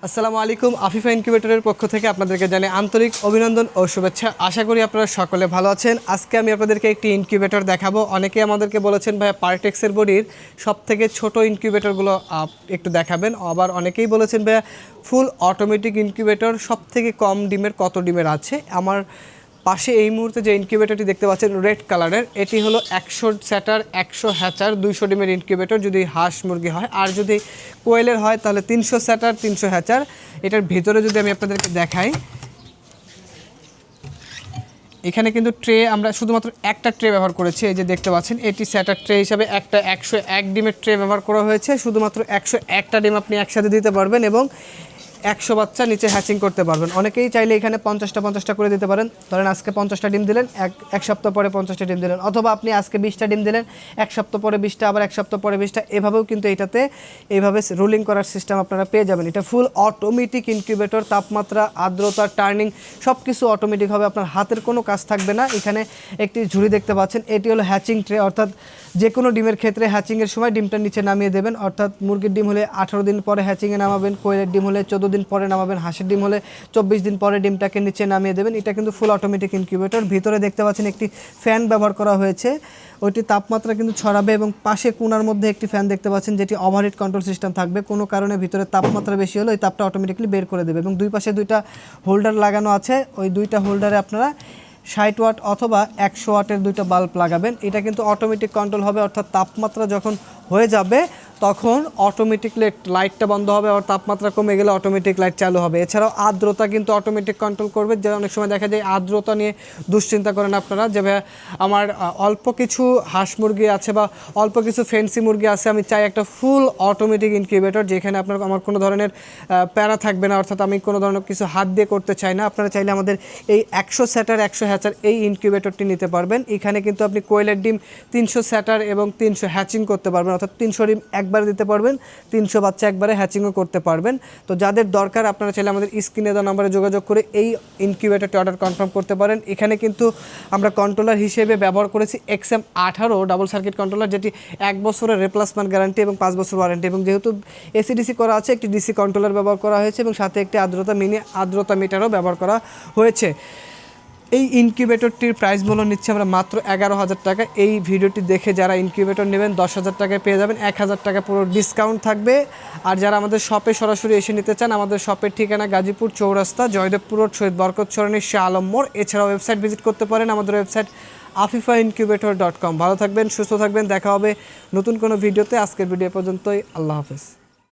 আসসালামু আলাইকুম। আফিফা ইনকিউবেটরের পক্ষ থেকে আপনাদেরকে জানাই আন্তরিক অভিনন্দন ও শুভেচ্ছা। আশা করি আপনারা সকলে ভালো আছেন। আজকে আমি আপনাদেরকে একটি ইনকিউবেটর দেখাবো। অনেকেই আমাদেরকে বলেছেন ভাই পার্টেক্সের বডির সবথেকে ছোট ইনকিউবেটরগুলো একটু দেখাবেন। আবার অনেকেই বলেছেন ভাই ফুল অটোমেটিক ইনকিউবেটর সবথেকে কম ডিমের কত ডিমের আছে। আমার পাশে এই মুহূর্তে যে ইনকিউবেটরটি দেখতে পাচ্ছেন রেড কালারের, এটি হলো 100 স্যাটার 100 হ্যাচার 200 ডিমের ইনকিউবেটর যদি হাঁস মুরগি হয়, আর যদি কোয়েলের হয় তাহলে 300 স্যাটার 300 হ্যাচার। এটার ভিতরে যদি আমি আপনাদেরকে দেখাই, এখানে কিন্তু ট্রে আমরা শুধুমাত্র একটা ট্রে ব্যবহার করেছি। এই যে দেখতে পাচ্ছেন এটি স্যাটার ট্রে হিসাবে একটা 101 ডিমের ট্রে ব্যবহার করা হয়েছে। শুধুমাত্র 101টা ডিম আপনি একসাথে দিতে পারবেন এবং 100 বাচ্চা নিচে হ্যাচিং করতে পারবেন। অনেকেই চাইলে এখানে 50টা করে দিতে পারেন। ধরেন আজকে 50টা ডিম দিলেন, এক সপ্তাহ পরে 50টা ডিম দিলেন, অথবা আপনি আজকে 20টা ডিম দিলেন, এক সপ্তাহ পরে 20টা, আবার এক সপ্তাহ পরে 20টা, এভাবেও কিন্তু এটাতে এইভাবে রুলিং করার সিস্টেম আপনারা পেয়ে যাবেন। এটা ফুল অটোমেটিক ইনকিউবেটর, তাপমাত্রা, আর্দ্রতা, টার্নিং সব কিছু অটোমেটিক হবে, আপনার হাতের কোনো কাজ থাকবে না। এখানে একটি ঝুড়ি দেখতে পাচ্ছেন, এটি হলো হ্যাচিং ট্রে, অর্থাৎ যে কোনো ডিমের ক্ষেত্রে হ্যাচিংয়ের সময় ডিমটা নিচে নামিয়ে দেবেন। অর্থাৎ মুরগির ডিম হলে 18 দিন পরে হ্যাচিংয়ে নামাবেন, কোয়েলের ডিম হলে 14 দিন পরে নামাবেন, হাঁসের ডিম হলে 24 দিন পরে ডিমটাকে নিচে নামিয়ে দেবেন। এটা কিন্তু ফুল অটোমেটিক ইনকিউবেটর। ভিতরে দেখতে পাচ্ছেন একটি ফ্যান ব্যবহার করা হয়েছে, ওইটি তাপমাত্রা কিন্তু ছড়াবে, এবং পাশে কোণার মধ্যে একটি ফ্যান দেখতে পাচ্ছেন যেটি ওভারহিট কন্ট্রোল সিস্টেম থাকবে। কোনো কারণে ভিতরে তাপমাত্রা বেশি হলে ওই তাপটা অটোমেটিকলি বের করে দেবে। এবং দুই পাশে দুইটা হোল্ডার লাগানো আছে, ওই দুইটা হোল্ডারে আপনারা 60 ওয়াট অথবা 100 ওয়াটের দুইটা বাল্ব লাগাবেন। এটা কিন্তু অটোমেটিক কন্ট্রোল হবে, অর্থাৎ তাপমাত্রা যখন হয়ে যাবে তখন অটোমেটিকলি লাইটটা বন্ধ হবে, আর তাপমাত্রা কমে গেলে অটোমেটিক লাইট চালু হবে। এছাড়াও আর্দ্রতা কিন্তু অটোমেটিক কন্ট্রোল করবে। যে অনেক সময় দেখা যায় আর্দ্রতা নিয়ে দুশ্চিন্তা করেন আপনারা, যে আমার অল্প কিছু হাঁস মুরগি আছে বা অল্প কিছু ফেন্সি মুরগি আছে, আমি চাই একটা ফুল অটোমেটিক ইনকিউবেটর যেখানে আমার কোনো ধরনের প্যারা থাকবে না, অর্থাৎ আমি কোনো ধরনের কিছু হাত দিয়ে করতে চাই না। আপনারা চাইলে আমাদের এই 100 স্যাটার 100 হ্যাচার এই ইনকিউবেটরটি নিতে পারবেন। এখানে কিন্তু আপনি কোয়েলের ডিম 300 স্যাটার এবং 300 হ্যাচিং করতে পারবেন, অর্থাৎ 300 ডিম একবারে দিতে পারবেন, 300 বাচ্চা একবারে হ্যাচিংও করতে পারবেন। তো যাদের দরকার আপনারা চাইলে আমাদের স্ক্রিনে দেওয়া নম্বরে যোগাযোগ করে এই ইনকিউবেটরটি অর্ডার কনফার্ম করতে পারেন। এখানে কিন্তু আমরা কন্ট্রোলার হিসেবে ব্যবহার করেছি XM18 ডাবল সার্কিট কন্ট্রোলার, যেটি 1 বছরের রিপ্লেসমেন্ট গ্যারান্টি এবং 5 বছর ওয়ারেন্টি, এবং যেহেতু এসিডিসি করা আছে একটি ডিসি কন্ট্রোলার ব্যবহার করা হয়েছে, এবং সাথে একটি আর্দ্রতা মিটারও ব্যবহার করা হয়েছে। এই ইনকিউবেটরটির প্রাইস মূল্য নিচ্ছে আমরা মাত্র 11,000 টাকা। এই ভিডিওটি দেখে যারা ইনকিউবেটর নেবেন 10,000 টাকায় পেয়ে যাবেন, 1,000 টাকা পুরো ডিসকাউন্ট থাকবে। আর যারা আমাদের শপে সরাসরি এসে নিতে চান, আমাদের শপের ঠিকানা গাজীপুর চৌরাস্তা, জয়দেবপুর রোড, শহীদ বরকত সরণি, শাহ আলম মোড়। এছাড়াও ওয়েবসাইট ভিজিট করতে পারেন, আমাদের ওয়েবসাইট afifaincubator.com। ভালো থাকবেন, সুস্থ থাকবেন, দেখা হবে নতুন কোনো ভিডিওতে। আজকের ভিডিও পর্যন্তই, আল্লাহ হাফেজ।